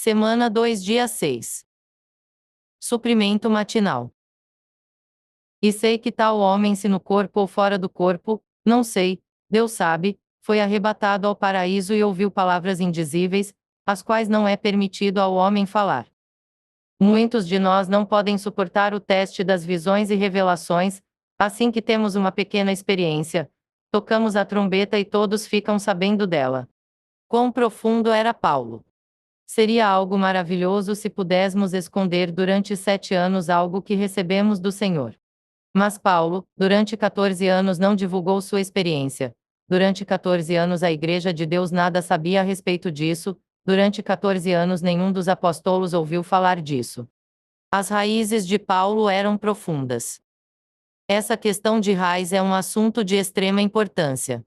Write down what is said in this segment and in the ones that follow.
Semana 2, dia 6. Suprimento matinal. E sei que tal homem, se no corpo ou fora do corpo, não sei, Deus sabe, foi arrebatado ao paraíso e ouviu palavras indizíveis, as quais não é permitido ao homem falar. Muitos de nós não podem suportar o teste das visões e revelações, assim que temos uma pequena experiência, tocamos a trombeta e todos ficam sabendo dela. Quão profundo era Paulo! Seria algo maravilhoso se pudéssemos esconder durante 7 anos algo que recebemos do Senhor. Mas Paulo, durante 14 anos não divulgou sua experiência. Durante 14 anos a Igreja de Deus nada sabia a respeito disso, durante 14 anos nenhum dos apóstolos ouviu falar disso. As raízes de Paulo eram profundas. Essa questão de raiz é um assunto de extrema importância.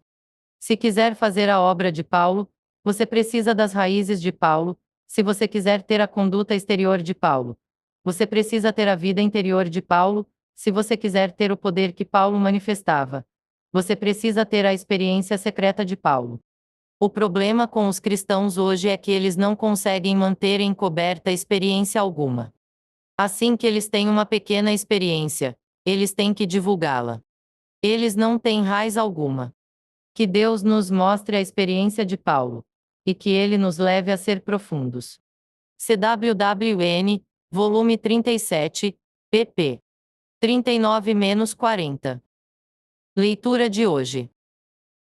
Se quiser fazer a obra de Paulo, você precisa das raízes de Paulo. Se você quiser ter a conduta exterior de Paulo, você precisa ter a vida interior de Paulo. Se você quiser ter o poder que Paulo manifestava, você precisa ter a experiência secreta de Paulo. O problema com os cristãos hoje é que eles não conseguem manter encoberta experiência alguma. Assim que eles têm uma pequena experiência, eles têm que divulgá-la. Eles não têm raiz alguma. Que Deus nos mostre a experiência de Paulo, e que ele nos leve a ser profundos. CWWN, volume 37, pp. 39-40. Leitura de hoje.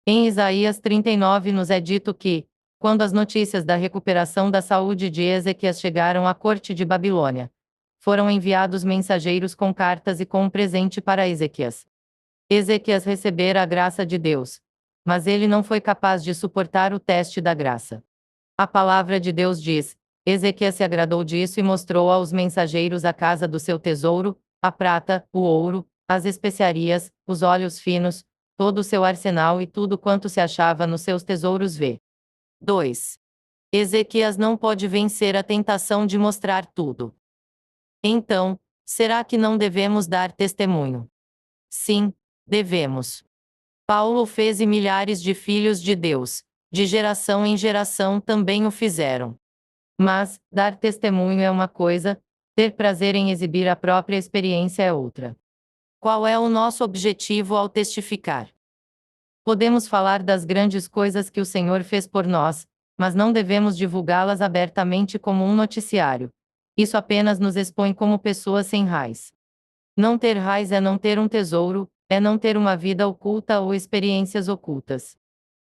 Em Isaías 39 nos é dito que, quando as notícias da recuperação da saúde de Ezequias chegaram à corte de Babilônia, foram enviados mensageiros com cartas e com um presente para Ezequias. Ezequias recebera a graça de Deus, mas ele não foi capaz de suportar o teste da graça. A palavra de Deus diz: Ezequias se agradou disso e mostrou aos mensageiros a casa do seu tesouro, a prata, o ouro, as especiarias, os óleos finos, todo o seu arsenal e tudo quanto se achava nos seus tesouros. 2. Ezequias não pode vencer a tentação de mostrar tudo. Então, será que não devemos dar testemunho? Sim, devemos. Paulo fez e milhares de filhos de Deus, de geração em geração também o fizeram. Mas, dar testemunho é uma coisa, ter prazer em exibir a própria experiência é outra. Qual é o nosso objetivo ao testificar? Podemos falar das grandes coisas que o Senhor fez por nós, mas não devemos divulgá-las abertamente como um noticiário. Isso apenas nos expõe como pessoas sem raiz. Não ter raiz é não ter um tesouro, é não ter uma vida oculta ou experiências ocultas.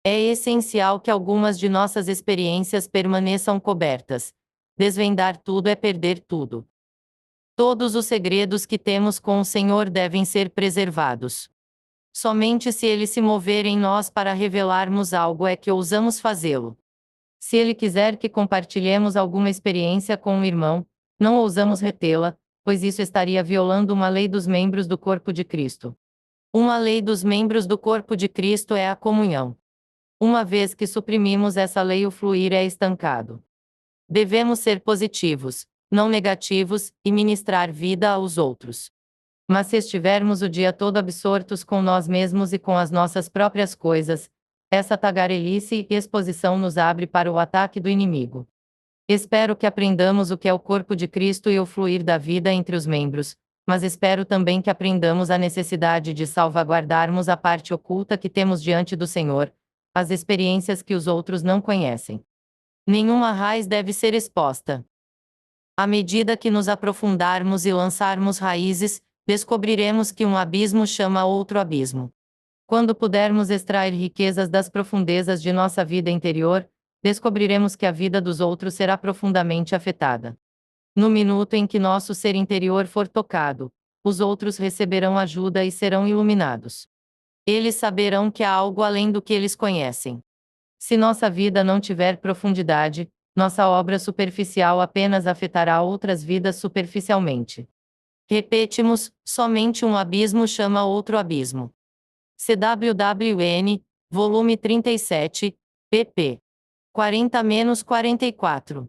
É essencial que algumas de nossas experiências permaneçam cobertas. Desvendar tudo é perder tudo. Todos os segredos que temos com o Senhor devem ser preservados. Somente se Ele se mover em nós para revelarmos algo é que ousamos fazê-lo. Se Ele quiser que compartilhemos alguma experiência com um irmão, não ousamos retê-la, pois isso estaria violando uma lei dos membros do corpo de Cristo. Uma lei dos membros do corpo de Cristo é a comunhão. Uma vez que suprimimos essa lei, o fluir é estancado. Devemos ser positivos, não negativos, e ministrar vida aos outros. Mas se estivermos o dia todo absortos com nós mesmos e com as nossas próprias coisas, essa tagarelice e exposição nos abre para o ataque do inimigo. Espero que aprendamos o que é o corpo de Cristo e o fluir da vida entre os membros, mas espero também que aprendamos a necessidade de salvaguardarmos a parte oculta que temos diante do Senhor, as experiências que os outros não conhecem. Nenhuma raiz deve ser exposta. À medida que nos aprofundarmos e lançarmos raízes, descobriremos que um abismo chama outro abismo. Quando pudermos extrair riquezas das profundezas de nossa vida interior, descobriremos que a vida dos outros será profundamente afetada. No minuto em que nosso ser interior for tocado, os outros receberão ajuda e serão iluminados. Eles saberão que há algo além do que eles conhecem. Se nossa vida não tiver profundidade, nossa obra superficial apenas afetará outras vidas superficialmente. Repetimos, somente um abismo chama outro abismo. CWWN, volume 37, pp. 40-44.